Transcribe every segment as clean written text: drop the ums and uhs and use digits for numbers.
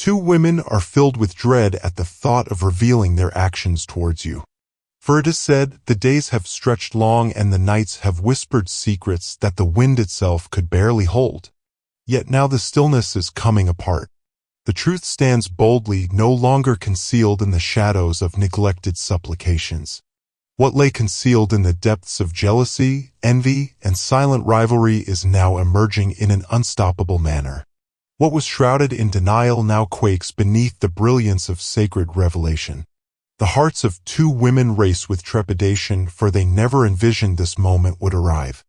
two women are filled with dread at the thought of revealing their actions towards you. For it is said, the days have stretched long and the nights have whispered secrets that the wind itself could barely hold. Yet now the stillness is coming apart. The truth stands boldly, no longer concealed in the shadows of neglected supplications. What lay concealed in the depths of jealousy, envy, and silent rivalry is now emerging in an unstoppable manner. What was shrouded in denial now quakes beneath the brilliance of sacred revelation. The hearts of two women race with trepidation, for they never envisioned this moment would arrive.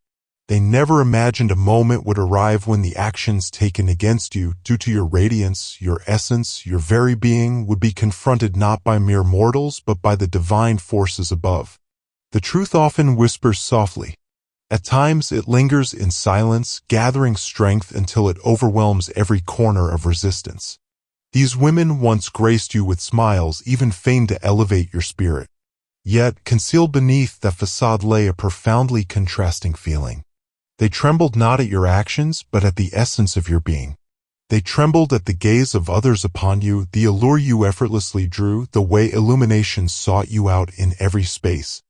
They never imagined a moment would arrive when the actions taken against you, due to your radiance, your essence, your very being, would be confronted not by mere mortals but by the divine forces above. The truth often whispers softly. At times it lingers in silence, gathering strength until it overwhelms every corner of resistance. These women once graced you with smiles, even feigned to elevate your spirit. Yet, concealed beneath that facade lay a profoundly contrasting feeling. They trembled not at your actions, but at the essence of your being. They trembled at the gaze of others upon you, the allure you effortlessly drew, the way illumination sought you out in every space.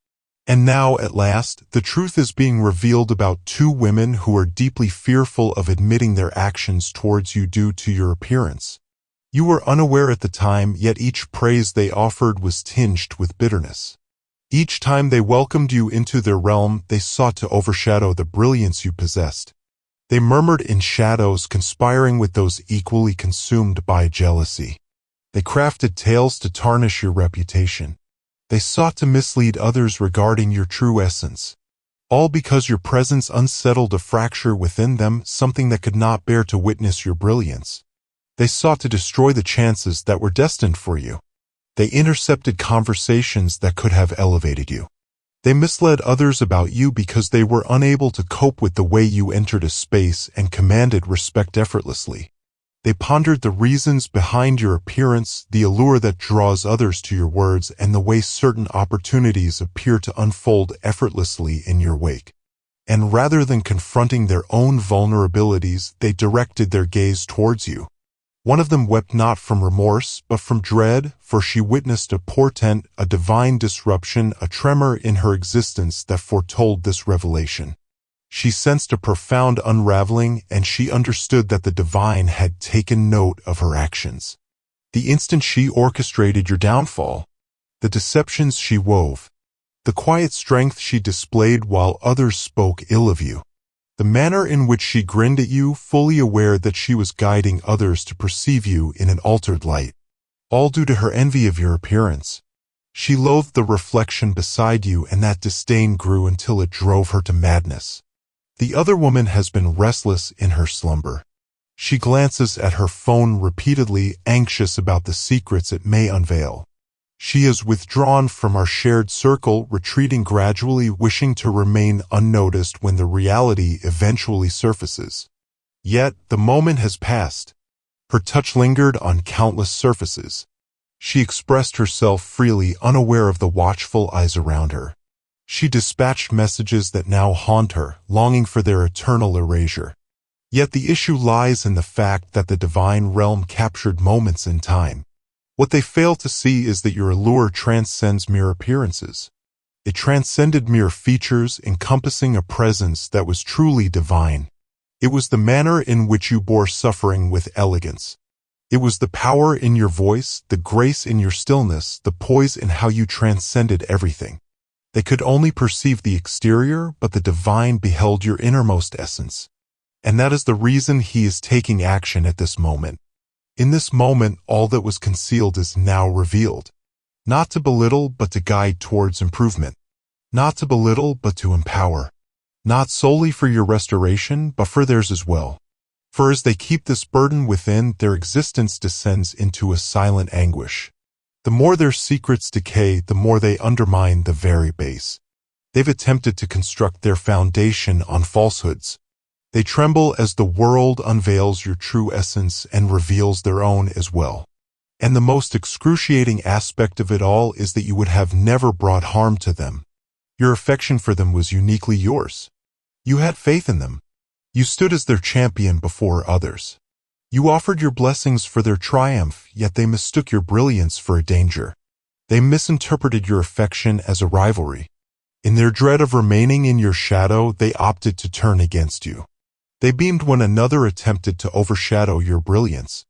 And now, at last, the truth is being revealed about two women who are deeply fearful of admitting their actions towards you due to your appearance. You were unaware at the time, yet each praise they offered was tinged with bitterness. Each time they welcomed you into their realm, they sought to overshadow the brilliance you possessed. They murmured in shadows, conspiring with those equally consumed by jealousy. They crafted tales to tarnish your reputation. They sought to mislead others regarding your true essence. All because your presence unsettled a fracture within them, something that could not bear to witness your brilliance. They sought to destroy the chances that were destined for you. They intercepted conversations that could have elevated you. They misled others about you because they were unable to cope with the way you entered a space and commanded respect effortlessly. They pondered the reasons behind your appearance, the allure that draws others to your words, and the way certain opportunities appear to unfold effortlessly in your wake. And rather than confronting their own vulnerabilities, they directed their gaze towards you. One of them wept not from remorse, but from dread, for she witnessed a portent, a divine disruption, a tremor in her existence that foretold this revelation. She sensed a profound unraveling, and she understood that the divine had taken note of her actions. The instant she orchestrated your downfall, the deceptions she wove, the quiet strength she displayed while others spoke ill of you, the manner in which she grinned at you, fully aware that she was guiding others to perceive you in an altered light, all due to her envy of your appearance. She loathed the reflection beside you, and that disdain grew until it drove her to madness. The other woman has been restless in her slumber. She glances at her phone repeatedly, anxious about the secrets it may unveil. She is withdrawn from our shared circle, retreating gradually, wishing to remain unnoticed when the reality eventually surfaces. Yet, the moment has passed. Her touch lingered on countless surfaces. She expressed herself freely, unaware of the watchful eyes around her. She dispatched messages that now haunt her, longing for their eternal erasure. Yet the issue lies in the fact that the divine realm captured moments in time. What they fail to see is that your allure transcends mere appearances. It transcended mere features, encompassing a presence that was truly divine. It was the manner in which you bore suffering with elegance. It was the power in your voice, the grace in your stillness, the poise in how you transcended everything. They could only perceive the exterior, but the divine beheld your innermost essence. And that is the reason he is taking action at this moment. In this moment, all that was concealed is now revealed. Not to belittle, but to guide towards improvement. Not to belittle, but to empower. Not solely for your restoration, but for theirs as well. For as they keep this burden within, their existence descends into a silent anguish. The more their secrets decay, the more they undermine the very base. They've attempted to construct their foundation on falsehoods. They tremble as the world unveils your true essence and reveals their own as well. And the most excruciating aspect of it all is that you would have never brought harm to them. Your affection for them was uniquely yours. You had faith in them. You stood as their champion before others. You offered your blessings for their triumph, yet they mistook your brilliance for a danger. They misinterpreted your affection as a rivalry. In their dread of remaining in your shadow, they opted to turn against you. They beamed when another attempted to overshadow your brilliance.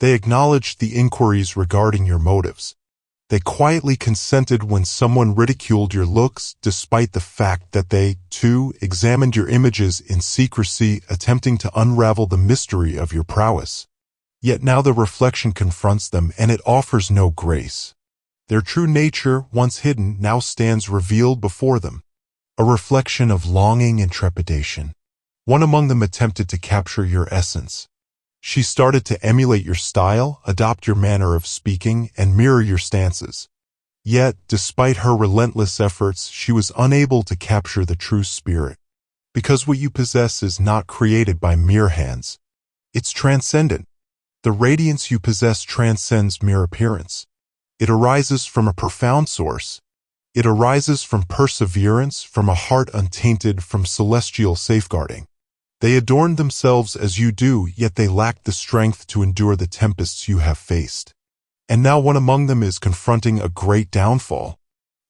They acknowledged the inquiries regarding your motives. They quietly consented when someone ridiculed your looks, despite the fact that they, too, examined your images in secrecy, attempting to unravel the mystery of your prowess. Yet now the reflection confronts them, and it offers no grace. Their true nature, once hidden, now stands revealed before them, a reflection of longing and trepidation. One among them attempted to capture your essence. She started to emulate your style, adopt your manner of speaking, and mirror your stances. Yet, despite her relentless efforts, she was unable to capture the true spirit. Because what you possess is not created by mere hands. It's transcendent. The radiance you possess transcends mere appearance. It arises from a profound source. It arises from perseverance, from a heart untainted, from celestial safeguarding. They adorned themselves as you do, yet they lacked the strength to endure the tempests you have faced. And now one among them is confronting a great downfall,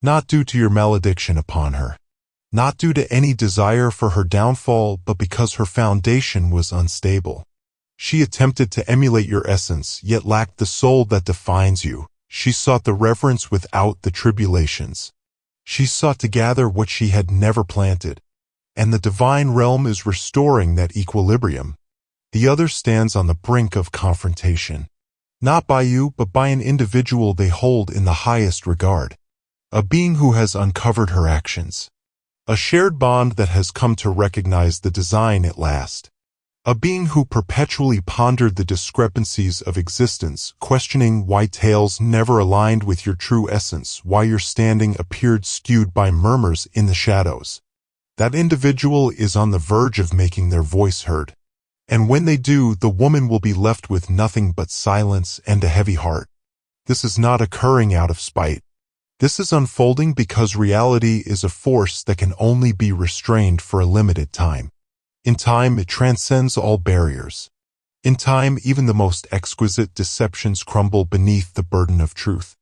not due to your malediction upon her, not due to any desire for her downfall, but because her foundation was unstable. She attempted to emulate your essence, yet lacked the soul that defines you. She sought the reverence without the tribulations. She sought to gather what she had never planted. And the divine realm is restoring that equilibrium. The other stands on the brink of confrontation. Not by you, but by an individual they hold in the highest regard. A being who has uncovered her actions. A shared bond that has come to recognize the design at last. A being who perpetually pondered the discrepancies of existence, questioning why tales never aligned with your true essence, why your standing appeared skewed by murmurs in the shadows. That individual is on the verge of making their voice heard. And when they do, the woman will be left with nothing but silence and a heavy heart. This is not occurring out of spite. This is unfolding because reality is a force that can only be restrained for a limited time. In time, it transcends all barriers. In time, even the most exquisite deceptions crumble beneath the burden of truth.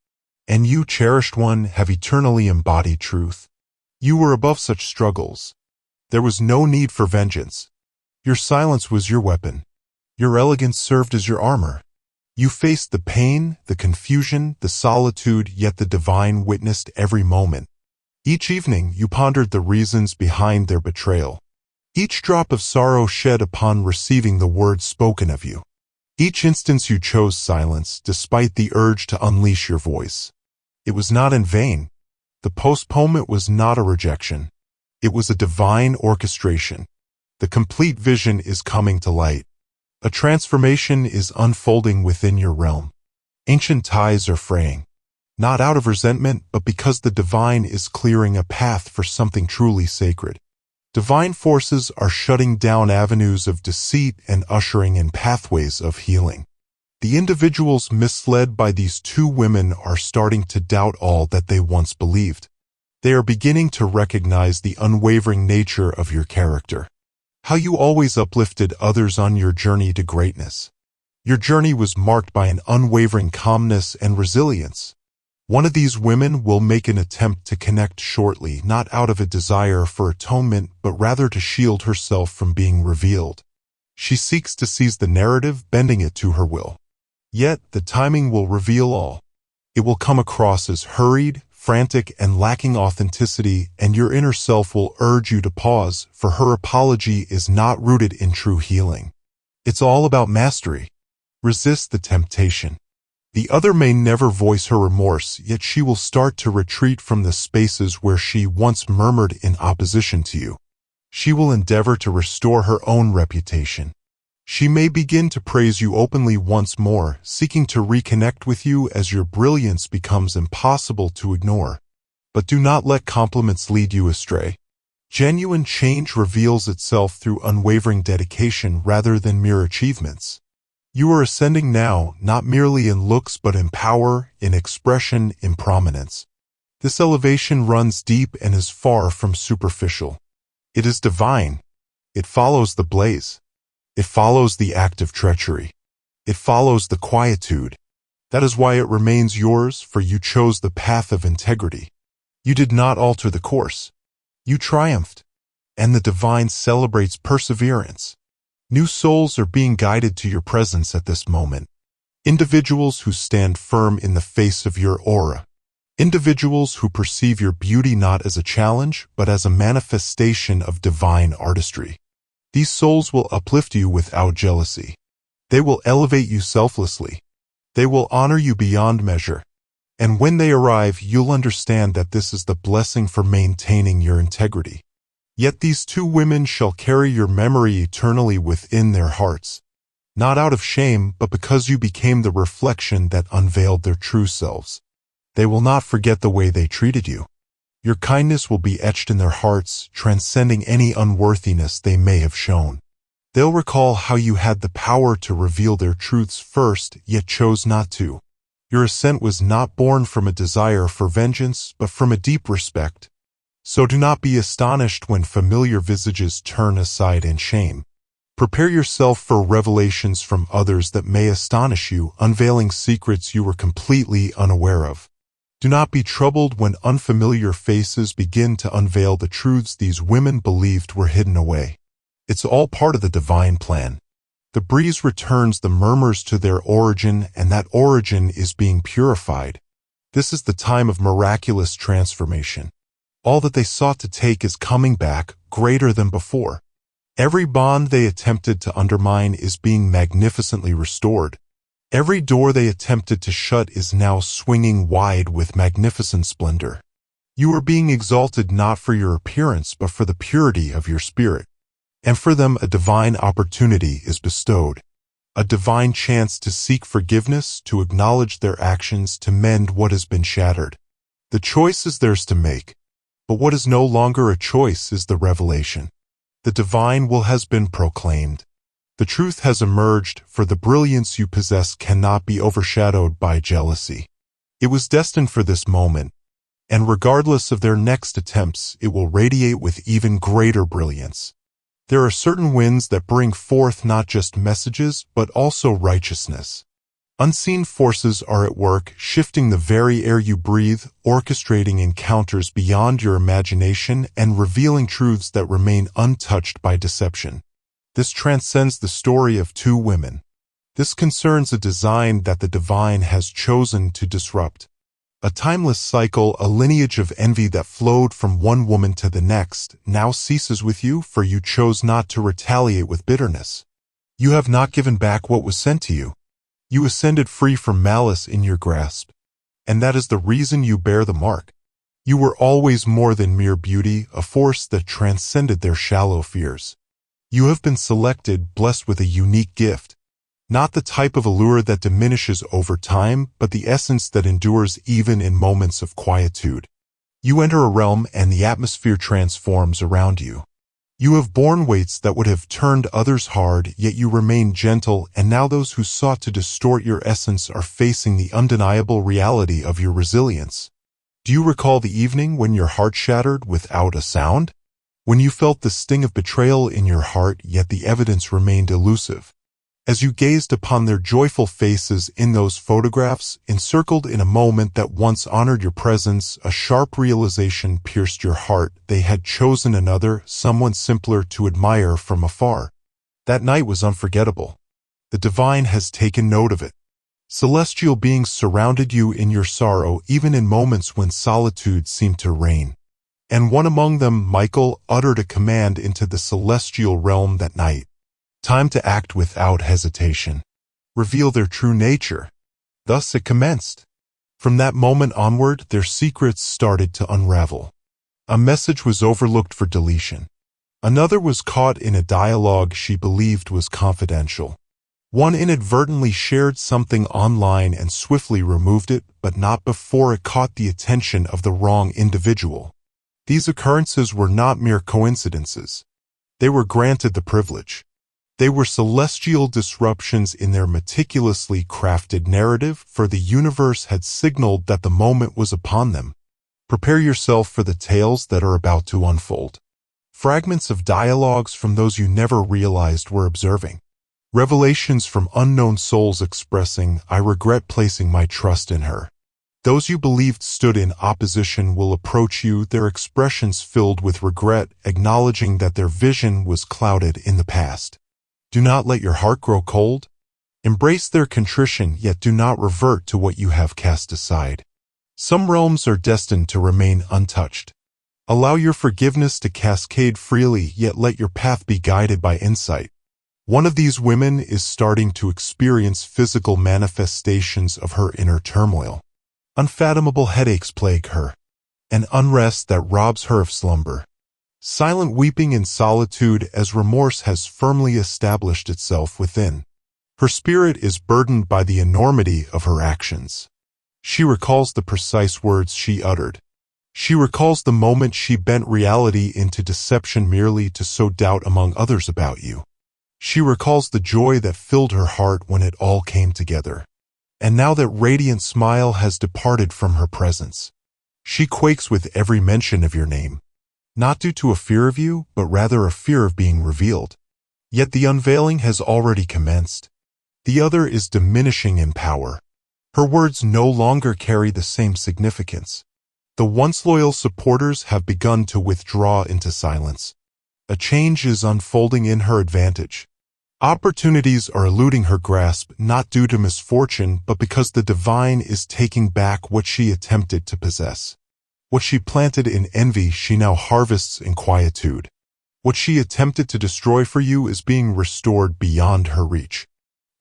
And you, cherished one, have eternally embodied truth. You were above such struggles. There was no need for vengeance. Your silence was your weapon. Your elegance served as your armor. You faced the pain, the confusion, the solitude, yet the divine witnessed every moment. Each evening, you pondered the reasons behind their betrayal. Each drop of sorrow shed upon receiving the words spoken of you. Each instance you chose silence, despite the urge to unleash your voice. It was not in vain. The postponement was not a rejection. It was a divine orchestration. The complete vision is coming to light. A transformation is unfolding within your realm. Ancient ties are fraying. Not out of resentment, but because the divine is clearing a path for something truly sacred. Divine forces are shutting down avenues of deceit and ushering in pathways of healing. The individuals misled by these two women are starting to doubt all that they once believed. They are beginning to recognize the unwavering nature of your character. How you always uplifted others on your journey to greatness. Your journey was marked by an unwavering calmness and resilience. One of these women will make an attempt to connect shortly, not out of a desire for atonement, but rather to shield herself from being revealed. She seeks to seize the narrative, bending it to her will. Yet, the timing will reveal all. It will come across as hurried, frantic, and lacking authenticity, and your inner self will urge you to pause, for her apology is not rooted in true healing. It's all about mastery. Resist the temptation. The other may never voice her remorse, yet she will start to retreat from the spaces where she once murmured in opposition to you. She will endeavor to restore her own reputation. She may begin to praise you openly once more, seeking to reconnect with you as your brilliance becomes impossible to ignore. But do not let compliments lead you astray. Genuine change reveals itself through unwavering dedication rather than mere achievements. You are ascending now, not merely in looks but in power, in expression, in prominence. This elevation runs deep and is far from superficial. It is divine. It follows the blaze. It follows the act of treachery. It follows the quietude. That is why it remains yours, for you chose the path of integrity. You did not alter the course. You triumphed. And the divine celebrates perseverance. New souls are being guided to your presence at this moment. Individuals who stand firm in the face of your aura. Individuals who perceive your beauty not as a challenge, but as a manifestation of divine artistry. These souls will uplift you without jealousy. They will elevate you selflessly. They will honor you beyond measure. And when they arrive, you'll understand that this is the blessing for maintaining your integrity. Yet these two women shall carry your memory eternally within their hearts. Not out of shame, but because you became the reflection that unveiled their true selves. They will not forget the way they treated you. Your kindness will be etched in their hearts, transcending any unworthiness they may have shown. They'll recall how you had the power to reveal their truths first, yet chose not to. Your ascent was not born from a desire for vengeance, but from a deep respect. So do not be astonished when familiar visages turn aside in shame. Prepare yourself for revelations from others that may astonish you, unveiling secrets you were completely unaware of. Do not be troubled when unfamiliar faces begin to unveil the truths these women believed were hidden away. It's all part of the divine plan. The breeze returns the murmurs to their origin, and that origin is being purified. This is the time of miraculous transformation. All that they sought to take is coming back, greater than before. Every bond they attempted to undermine is being magnificently restored. Every door they attempted to shut is now swinging wide with magnificent splendor. You are being exalted not for your appearance, but for the purity of your spirit. And for them a divine opportunity is bestowed. A divine chance to seek forgiveness, to acknowledge their actions, to mend what has been shattered. The choice is theirs to make. But what is no longer a choice is the revelation. The divine will has been proclaimed. The truth has emerged, for the brilliance you possess cannot be overshadowed by jealousy. It was destined for this moment, and regardless of their next attempts, it will radiate with even greater brilliance. There are certain winds that bring forth not just messages, but also righteousness. Unseen forces are at work, shifting the very air you breathe, orchestrating encounters beyond your imagination, and revealing truths that remain untouched by deception. This transcends the story of two women. This concerns a design that the divine has chosen to disrupt. A timeless cycle, a lineage of envy that flowed from one woman to the next, now ceases with you, for you chose not to retaliate with bitterness. You have not given back what was sent to you. You ascended free from malice in your grasp. And that is the reason you bear the mark. You were always more than mere beauty, a force that transcended their shallow fears. You have been selected, blessed with a unique gift. Not the type of allure that diminishes over time, but the essence that endures even in moments of quietude. You enter a realm and the atmosphere transforms around you. You have borne weights that would have turned others hard, yet you remain gentle, and now those who sought to distort your essence are facing the undeniable reality of your resilience. Do you recall the evening when your heart shattered without a sound? When you felt the sting of betrayal in your heart, yet the evidence remained elusive. As you gazed upon their joyful faces in those photographs, encircled in a moment that once honored your presence, a sharp realization pierced your heart. They had chosen another, someone simpler to admire from afar. That night was unforgettable. The divine has taken note of it. Celestial beings surrounded you in your sorrow, even in moments when solitude seemed to reign. And one among them, Michael, uttered a command into the celestial realm that night. Time to act without hesitation. Reveal their true nature. Thus it commenced. From that moment onward, their secrets started to unravel. A message was overlooked for deletion. Another was caught in a dialogue she believed was confidential. One inadvertently shared something online and swiftly removed it, but not before it caught the attention of the wrong individual. These occurrences were not mere coincidences. They were granted the privilege. They were celestial disruptions in their meticulously crafted narrative, for the universe had signaled that the moment was upon them. Prepare yourself for the tales that are about to unfold. Fragments of dialogues from those you never realized were observing. Revelations from unknown souls expressing, "I regret placing my trust in her." Those you believed stood in opposition will approach you, their expressions filled with regret, acknowledging that their vision was clouded in the past. Do not let your heart grow cold. Embrace their contrition, yet do not revert to what you have cast aside. Some realms are destined to remain untouched. Allow your forgiveness to cascade freely, yet let your path be guided by insight. One of these women is starting to experience physical manifestations of her inner turmoil. Unfathomable headaches plague her, an unrest that robs her of slumber. Silent weeping in solitude as remorse has firmly established itself within. Her spirit is burdened by the enormity of her actions. She recalls the precise words she uttered. She recalls the moment she bent reality into deception merely to sow doubt among others about you. She recalls the joy that filled her heart when it all came together. And now that radiant smile has departed from her presence, she quakes with every mention of your name, not due to a fear of you, but rather a fear of being revealed. Yet the unveiling has already commenced. The other is diminishing in power. Her words no longer carry the same significance. The once loyal supporters have begun to withdraw into silence. A change is unfolding in her advantage. Opportunities are eluding her grasp, not due to misfortune, but because the divine is taking back what she attempted to possess. What she planted in envy, she now harvests in quietude. What she attempted to destroy for you is being restored beyond her reach.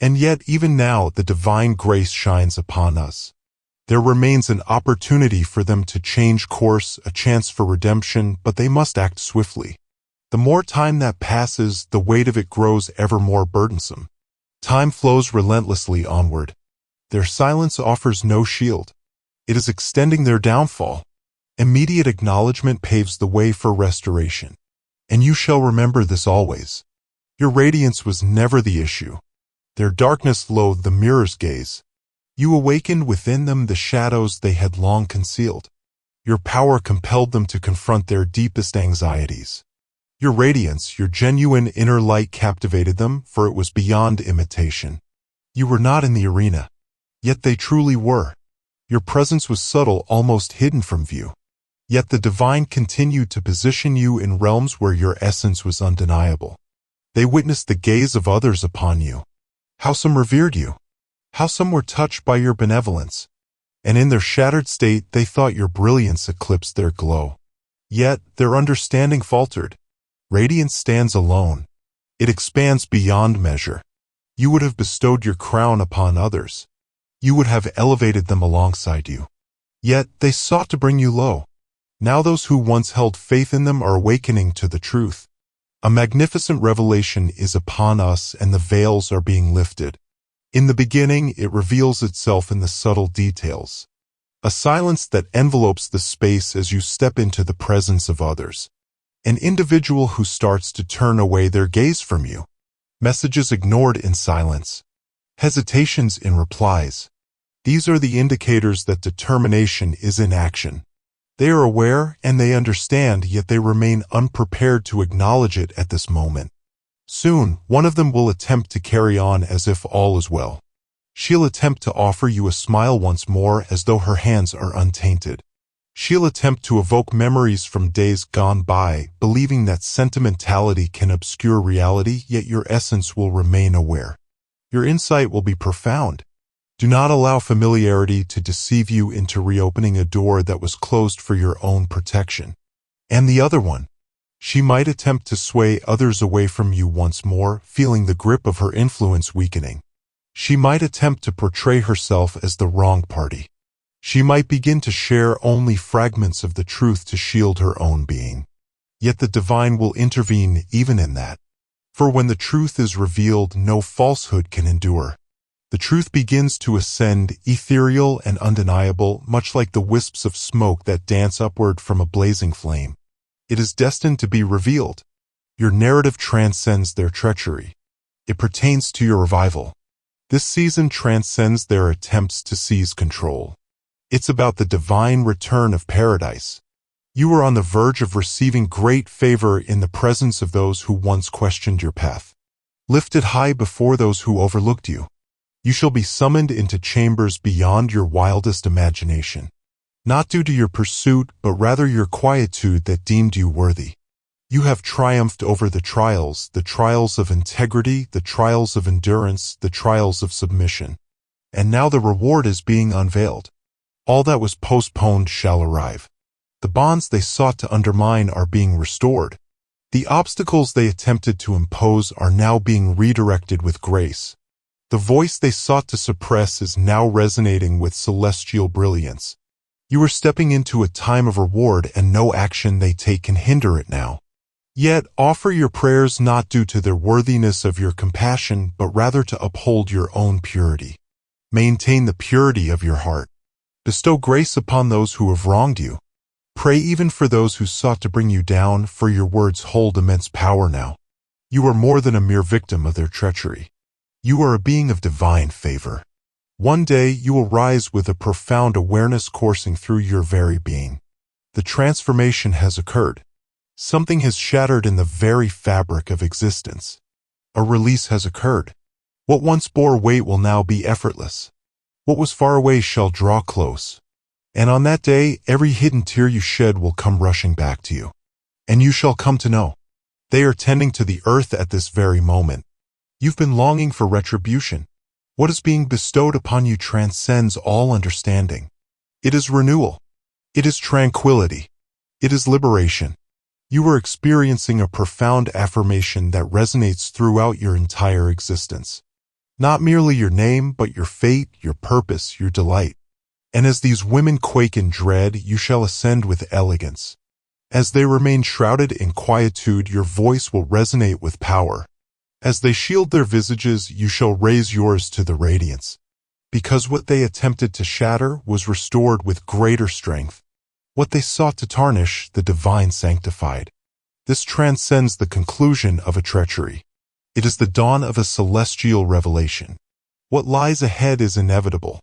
And yet, even now, the divine grace shines upon us. There remains an opportunity for them to change course, a chance for redemption, but they must act swiftly. The more time that passes, the weight of it grows ever more burdensome. Time flows relentlessly onward. Their silence offers no shield. It is extending their downfall. Immediate acknowledgement paves the way for restoration. And you shall remember this always. Your radiance was never the issue. Their darkness loathed the mirror's gaze. You awakened within them the shadows they had long concealed. Your power compelled them to confront their deepest anxieties. Your radiance, your genuine inner light captivated them, for it was beyond imitation. You were not in the arena, yet they truly were. Your presence was subtle, almost hidden from view. Yet the divine continued to position you in realms where your essence was undeniable. They witnessed the gaze of others upon you. How some revered you. How some were touched by your benevolence. And in their shattered state, they thought your brilliance eclipsed their glow. Yet their understanding faltered. Radiance stands alone. It expands beyond measure. You would have bestowed your crown upon others. You would have elevated them alongside you. Yet they sought to bring you low. Now those who once held faith in them are awakening to the truth. A magnificent revelation is upon us, and the veils are being lifted. In the beginning, it reveals itself in the subtle details. A silence that envelopes the space as you step into the presence of others. An individual who starts to turn away their gaze from you. Messages ignored in silence. Hesitations in replies. These are the indicators that determination is in action. They are aware and they understand, yet they remain unprepared to acknowledge it at this moment. Soon, one of them will attempt to carry on as if all is well. She'll attempt to offer you a smile once more as though her hands are untainted. She'll attempt to evoke memories from days gone by, believing that sentimentality can obscure reality, yet your essence will remain aware. Your insight will be profound. Do not allow familiarity to deceive you into reopening a door that was closed for your own protection. And the other one. She might attempt to sway others away from you once more, feeling the grip of her influence weakening. She might attempt to portray herself as the wrong party. She might begin to share only fragments of the truth to shield her own being. Yet the divine will intervene even in that. For when the truth is revealed, no falsehood can endure. The truth begins to ascend, ethereal and undeniable, much like the wisps of smoke that dance upward from a blazing flame. It is destined to be revealed. Your narrative transcends their treachery. It pertains to your revival. This season transcends their attempts to seize control. It's about the divine return of paradise. You are on the verge of receiving great favor in the presence of those who once questioned your path. lifted high before those who overlooked you. You shall be summoned into chambers beyond your wildest imagination, not due to your pursuit, but rather your quietude that deemed you worthy. You have triumphed over the trials of integrity, the trials of endurance, the trials of submission. And now the reward is being unveiled. All that was postponed shall arrive. The bonds they sought to undermine are being restored. The obstacles they attempted to impose are now being redirected with grace. The voice they sought to suppress is now resonating with celestial brilliance. You are stepping into a time of reward, and no action they take can hinder it now. Yet offer your prayers not due to their worthiness of your compassion, but rather to uphold your own purity. Maintain the purity of your heart. Bestow grace upon those who have wronged you. Pray even for those who sought to bring you down, for your words hold immense power now. You are more than a mere victim of their treachery. You are a being of divine favor. One day you will rise with a profound awareness coursing through your very being. The transformation has occurred. Something has shattered in the very fabric of existence. A release has occurred. What once bore weight will now be effortless. What was far away shall draw close. And on that day, every hidden tear you shed will come rushing back to you. And you shall come to know. They are tending to the earth at this very moment. You've been longing for retribution. What is being bestowed upon you transcends all understanding. It is renewal. It is tranquility. It is liberation. You are experiencing a profound affirmation that resonates throughout your entire existence. Not merely your name, but your fate, your purpose, your delight. And as these women quake in dread, you shall ascend with elegance. As they remain shrouded in quietude, your voice will resonate with power. As they shield their visages, you shall raise yours to the radiance. Because what they attempted to shatter was restored with greater strength. What they sought to tarnish, the divine sanctified. This transcends the conclusion of a treachery. It is the dawn of a celestial revelation. What lies ahead is inevitable.